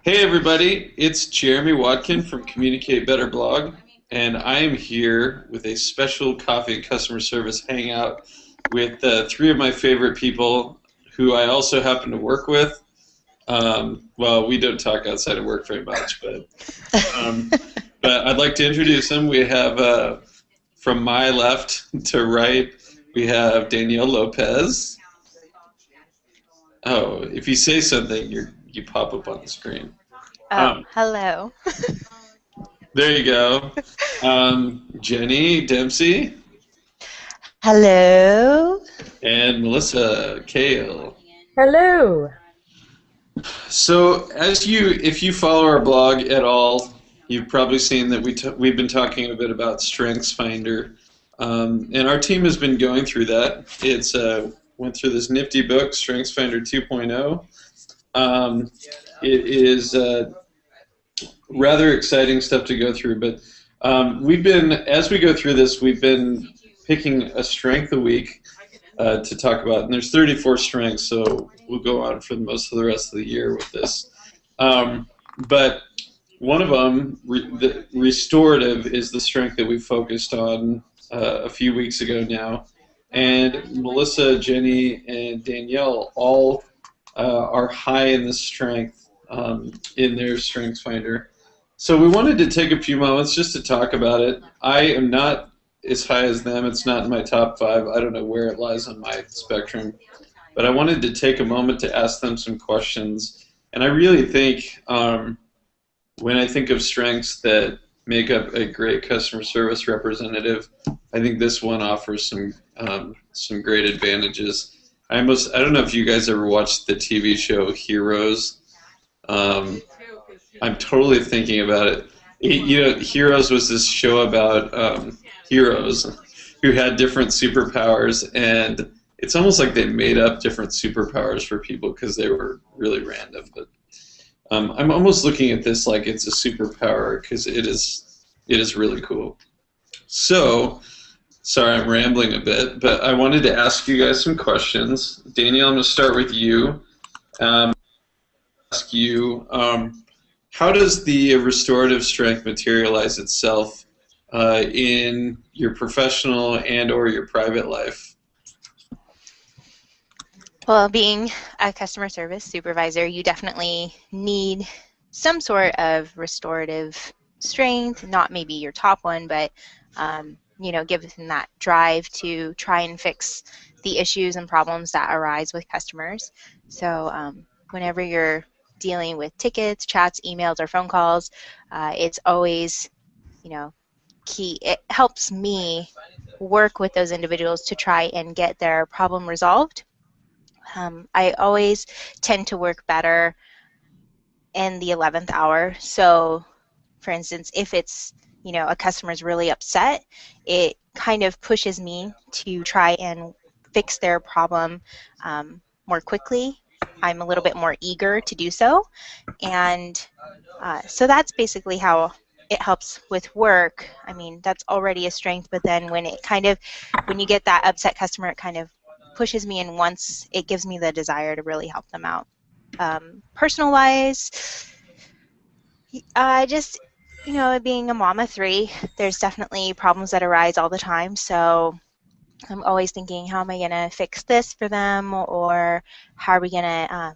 Hey everybody, it's Jeremy Watkin from Communicate Better blog, and I am here with a special coffee and customer service hangout with three of my favorite people who I also happen to work with. Well, we don't talk outside of work very much, um, but I'd like to introduce them. We have from my left to right, we have Danielle Lopez. Oh, if you say something, you pop up on the screen. Oh, Um, hello. There you go. Jenny Dempsey Hello. and Melissa Kale. Hello. So, if you follow our blog at all, you've probably seen that we've been talking a bit about Strengthsfinder, and our team has been going through that. It's went through this nifty book, Strengthsfinder 2.0. It is rather exciting stuff to go through, but as we go through this, we've been picking a strength a week to talk about, and there's 34 strengths, so we'll go on for most of the rest of the year with this. But one of them, the restorative, is the strength that we focused on a few weeks ago now, and Melissa, Jenny, and Danielle all are high in this strength in their StrengthsFinder. So we wanted to take a few moments just to talk about it. I am not as high as them. It's not in my top 5. I don't know where it lies on my spectrum. But I wanted to take a moment to ask them some questions. And I really think when I think of strengths that make up a great customer service representative, I think this one offers some great advantages. I don't know if you guys ever watched the TV show Heroes. I'm totally thinking about it. Heroes was this show about heroes who had different superpowers, and it's almost like they made up different superpowers for people because they were really random. But I'm almost looking at this like it's a superpower because it is really cool. So, sorry, I'm rambling a bit, but I wanted to ask you guys some questions. Danielle, I'm going to start with you. Ask you. How does the restorative strength materialize itself in your professional and or your private life? Well, being a customer service supervisor, you definitely need some sort of restorative strength, not maybe your top one, but given that drive to try and fix the issues and problems that arise with customers. So whenever you're dealing with tickets, chats, emails, or phone calls, it's always, key. It helps me work with those individuals to try and get their problem resolved. I always tend to work better in the 11th hour. So, for instance, if it's, a customer's really upset, it kind of pushes me to try and fix their problem more quickly. I'm a little bit more eager to do so, and so that's basically how it helps with work. I mean, that's already a strength, but then when you get that upset customer, it kind of pushes me, and once it gives me the desire to really help them out. Personal-wise, just, being a mom of 3, there's definitely problems that arise all the time, so I'm always thinking, how am I going to fix this for them, or how are we going to,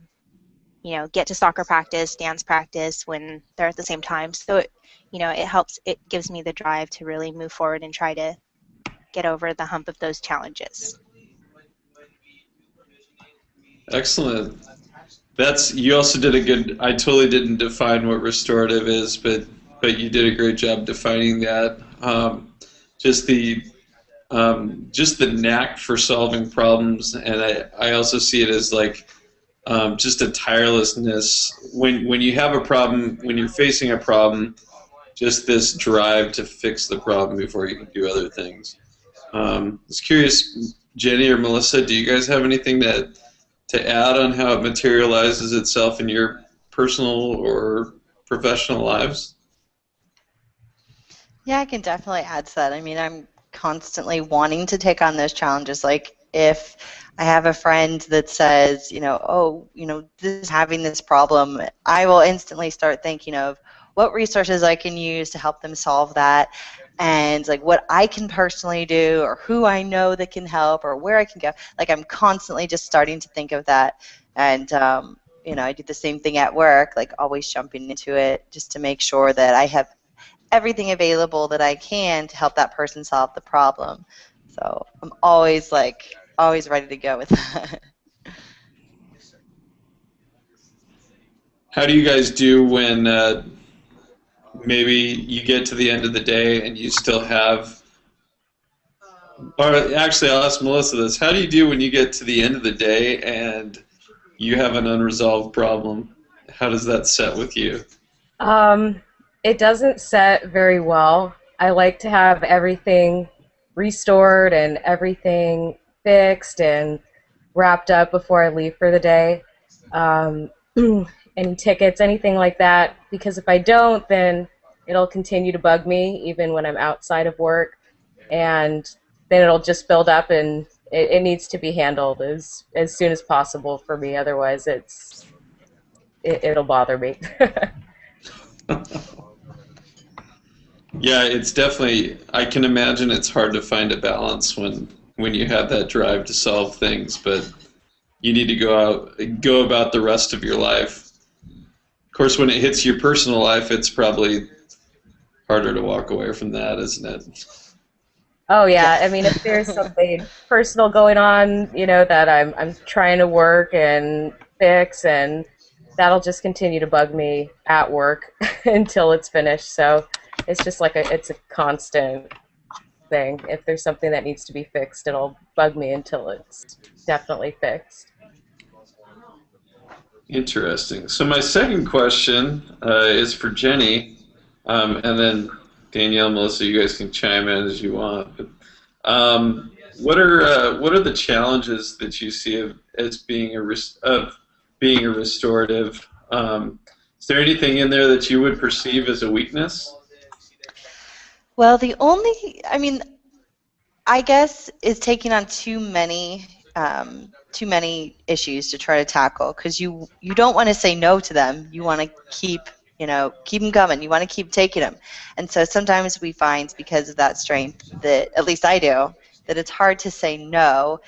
get to soccer practice, dance practice when they're at the same time. So, it helps, it gives me the drive to really move forward and try to get over the hump of those challenges. Excellent. You also did a good. I totally didn't define what restorative is, but you did a great job defining that. Just the just the knack for solving problems, and I also see it as like just a tirelessness when you have a problem, when you're facing a problem, just this drive to fix the problem before you can do other things. I was curious, Jenny or Melissa, do you guys have anything to add on how it materializes itself in your personal or professional lives? Yeah, I can definitely add to that. I mean, I'm constantly wanting to take on those challenges. Like if I have a friend that says, oh, this is having this problem, I will instantly start thinking of what resources I can use to help them solve that, and like what I can personally do, or who I know that can help, or where I can go. Like I'm constantly just starting to think of that, and I do the same thing at work, like always jumping into it just to make sure that I have everything available that I can to help that person solve the problem. So I'm always ready to go with that. How do you guys do when maybe you get to the end of the day and you still have, or actually I'll ask Melissa this, how do you do when you get to the end of the day and you have an unresolved problem? How does that set with you? Um, it doesn't set very well. I like to have everything restored and everything fixed and wrapped up before I leave for the day. Um, any tickets, anything like that, because if I don't, then it'll continue to bug me even when I'm outside of work, and then it'll just build up, and it needs to be handled as soon as possible for me. Otherwise, it'll bother me. Yeah, it's definitely, I can imagine it's hard to find a balance when you have that drive to solve things, but you need to go about the rest of your life. Of course, when it hits your personal life, it's probably harder to walk away from that, isn't it? Oh yeah, I mean, Yes. if there's something personal going on, that I'm trying to work and fix, and that'll just continue to bug me at work until it's finished. So it's just like it's a constant thing. If there's something that needs to be fixed, it'll bug me until it's definitely fixed. Interesting. So my second question is for Jenny, and then Danielle, Melissa, you guys can chime in as you want. But what are the challenges that you see as being a restorative? Is there anything in there that you would perceive as a weakness? Well, I guess is taking on too many issues to try to tackle, because you don't want to say no to them. You want to keep them coming. You want to keep taking them, and so sometimes we find, because of that strength, that at least I do, that it's hard to say no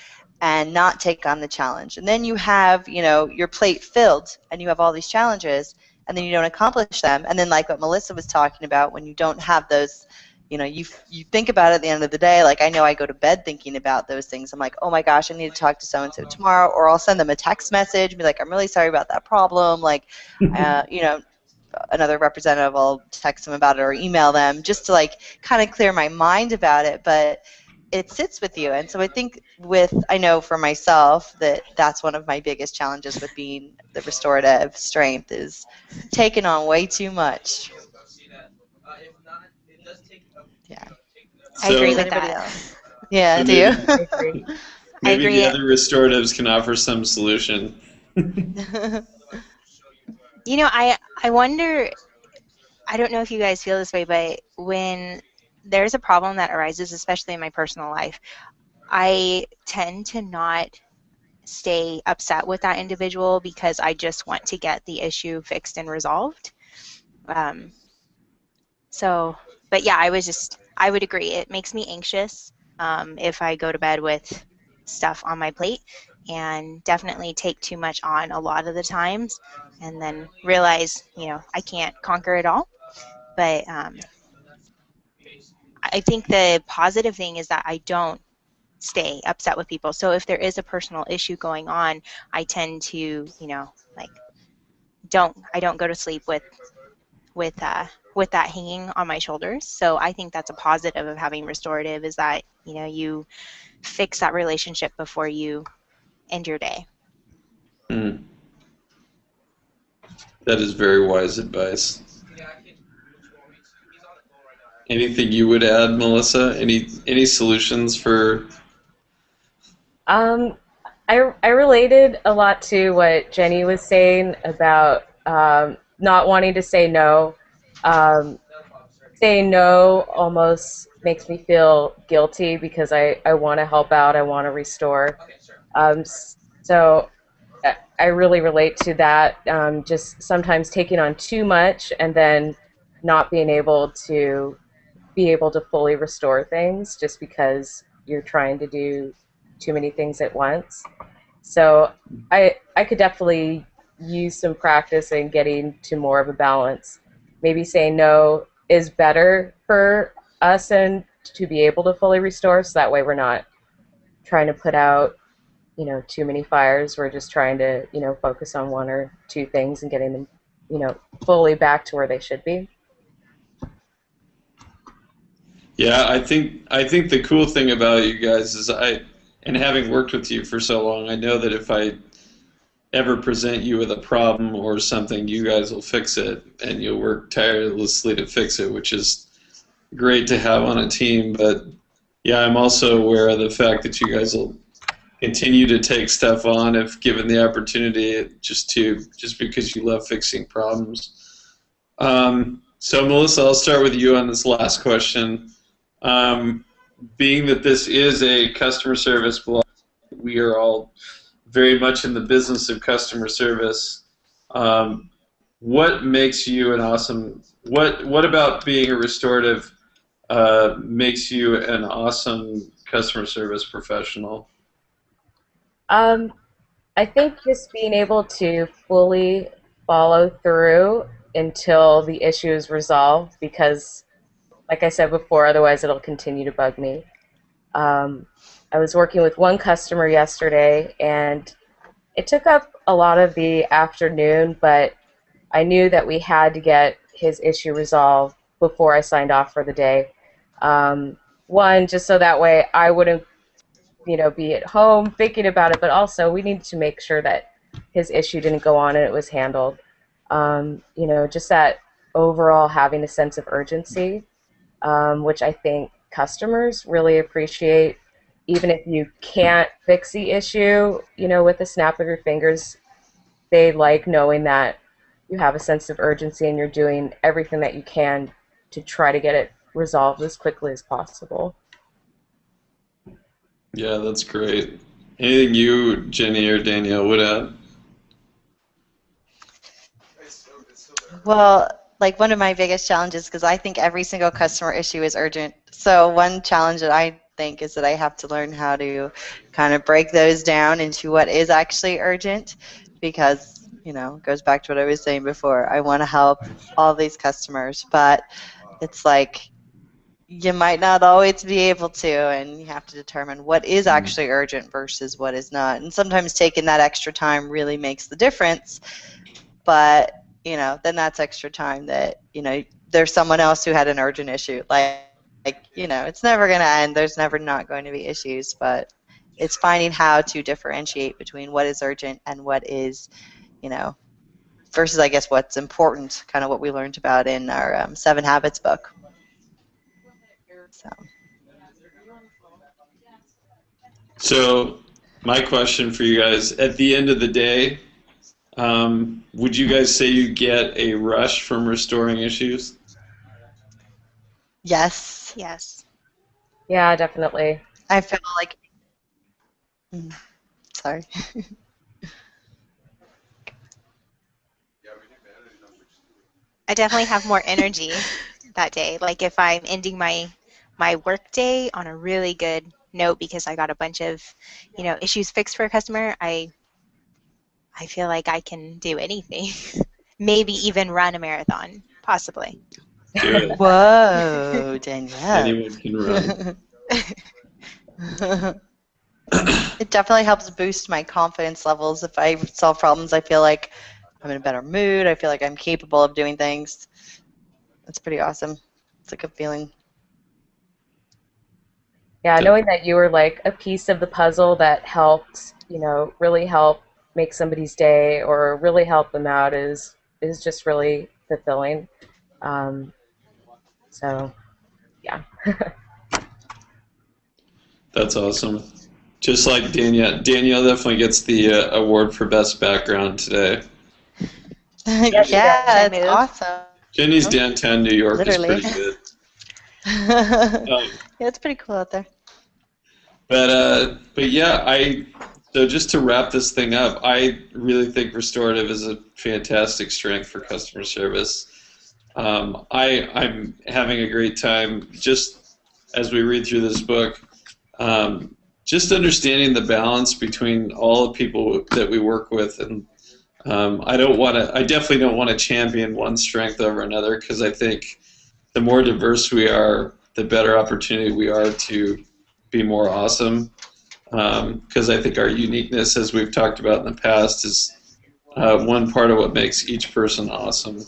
and not take on the challenge. And then you have your plate filled, and you have all these challenges, and then you don't accomplish them. And then, like what Melissa was talking about, when you don't have those, you think about it at the end of the day. Like, I know I go to bed thinking about those things. I'm like, oh my gosh, I need to talk to so and so tomorrow, or I'll send them a text message and be like, I'm really sorry about that problem. Like, another representative will text them about it or email them, just to like kind of clear my mind about it. But it sits with you, and so I know for myself that that's one of my biggest challenges with being the restorative strength, is taking on way too much. Yeah. I So agree Does with anybody that. else? Yeah, so do you? I agree. I maybe the agree. other restoratives can offer some solution. I wonder, I don't know if you guys feel this way, but when there's a problem that arises, especially in my personal life, I tend to not stay upset with that individual because I just want to get the issue fixed and resolved. Um, so, but yeah, I would agree. It makes me anxious if I go to bed with stuff on my plate, and definitely take too much on a lot of the times, and then realize, I can't conquer it all. But I think the positive thing is that I don't stay upset with people. So if there is a personal issue going on, I tend to, like, I don't go to sleep with uh, with that hanging on my shoulders. So I think that's a positive of having restorative, is that you fix that relationship before you end your day. Hmm. That is very wise advice. Anything you would add, Melissa? Any solutions for? Um, I related a lot to what Jenny was saying about not wanting to say no. Um, saying no almost makes me feel guilty because I want to help out, I want to restore. So I really relate to that. Just sometimes taking on too much and then not being able to fully restore things just because you're trying to do too many things at once. So I could definitely use some practice in getting to more of a balance. Maybe saying no is better for us and to be able to fully restore, so that way we're not trying to put out, too many fires. We're just trying to, focus on one or two things and getting them, fully back to where they should be. Yeah, I think the cool thing about you guys is and having worked with you for so long, I know that if I ever present you with a problem or something, you guys will fix it, and you'll work tirelessly to fix it, which is great to have on a team. But yeah, I'm also aware of the fact that you guys will continue to take stuff on if given the opportunity, just because you love fixing problems. So Melissa, I'll start with you on this last question. Being that this is a customer service blog, we are all very much in the business of customer service. What makes you an awesome? What about being a restorative makes you an awesome customer service professional? I think just being able to fully follow through until the issue is resolved, because, like I said before, otherwise it'll continue to bug me. I was working with one customer yesterday, and it took up a lot of the afternoon, but I knew that we had to get his issue resolved before I signed off for the day. One, just so that way I wouldn't, be at home thinking about it, but also we needed to make sure that his issue didn't go on and it was handled. Just that overall having a sense of urgency, which I think customers really appreciate. Even if you can't fix the issue, with the snap of your fingers, they like knowing that you have a sense of urgency and you're doing everything that you can to try to get it resolved as quickly as possible. Yeah, that's great. Anything you, Jenny or Danielle, would add? Well, like one of my biggest challenges, because I think every single customer issue is urgent. So one challenge that I think is that I have to learn how to kind of break those down into what is actually urgent, because, it goes back to what I was saying before. I want to help all these customers, but it's like you might not always be able to, and you have to determine what is actually urgent versus what is not. And sometimes taking that extra time really makes the difference, but then that's extra time that, there's someone else who had an urgent issue. It's never going to end. There's never not going to be issues, but it's finding how to differentiate between what is urgent and what is, versus, I guess, what's important, kind of what we learned about in our 7 Habits book. So my question for you guys, at the end of the day, would you guys say you get a rush from restoring issues? Yes. Yes. Yeah, definitely. I feel like, sorry. I definitely have more energy that day. Like if I'm ending my work day on a really good note because I got a bunch of, issues fixed for a customer, I feel like I can do anything. Maybe even run a marathon, possibly. Good. Whoa, Danielle. Anyone can run. It definitely helps boost my confidence levels. If I solve problems, I feel like I'm in a better mood. I feel like I'm capable of doing things. That's pretty awesome. It's a good feeling. Yeah, knowing that you were like a piece of the puzzle that helped, really help make somebody's day or really help them out is just really fulfilling. So, yeah. That's awesome. Just like Danielle. Danielle definitely gets the award for best background today. Yeah, that's it's awesome. Jenny's downtown New York Literally. is pretty good. Yeah, it's pretty cool out there. But yeah, so just to wrap this thing up, I really think restorative is a fantastic strength for customer service. I'm having a great time just as we read through this book, just understanding the balance between all the people that we work with, and I definitely don't want to champion one strength over another, because I think the more diverse we are, the better opportunity we are to be more awesome. Because I think our uniqueness, as we've talked about in the past, is one part of what makes each person awesome.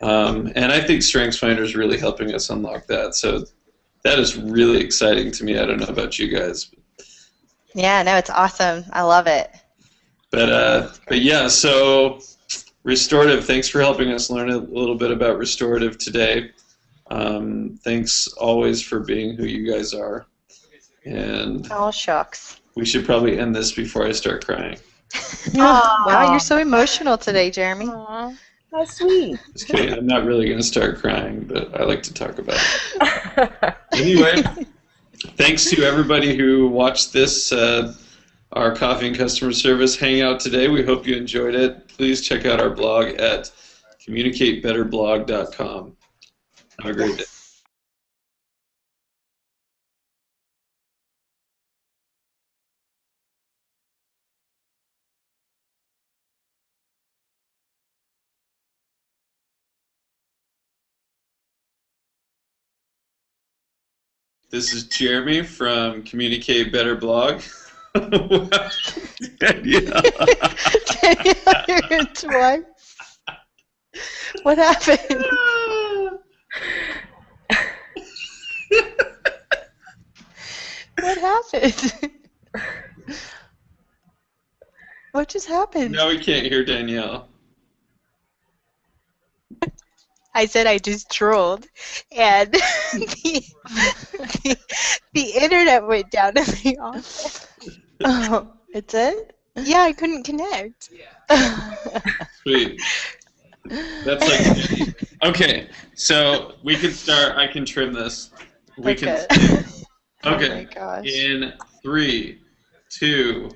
And I think Strengthsfinder is really helping us unlock that. So that is really exciting to me. I don't know about you guys. Yeah, no, it's awesome. I love it. But yeah, so Restorative, thanks for helping us learn a little bit about Restorative today. Thanks always for being who you guys are. And oh, shucks. We should probably end this before I start crying. Wow, you're so emotional today, Jeremy. Aww. How sweet. Just kidding. I'm not really going to start crying, but I like to talk about it. Anyway, thanks to everybody who watched this, our Coffee and Customer Service Hangout today. We hope you enjoyed it. Please check out our blog at communicatebetterblog.com. Have a great day. This is Jeremy from Communicate Better Blog. Danielle, you're in twice. What happened? What happened? What just happened? Now we can't hear Danielle. I said I just trolled, and the internet went down in the office. Oh, it did? Yeah, I couldn't connect. Sweet. That's like, okay, so we can start. I can trim this. We Okay. can. Oh Okay. my gosh. In 3, 2,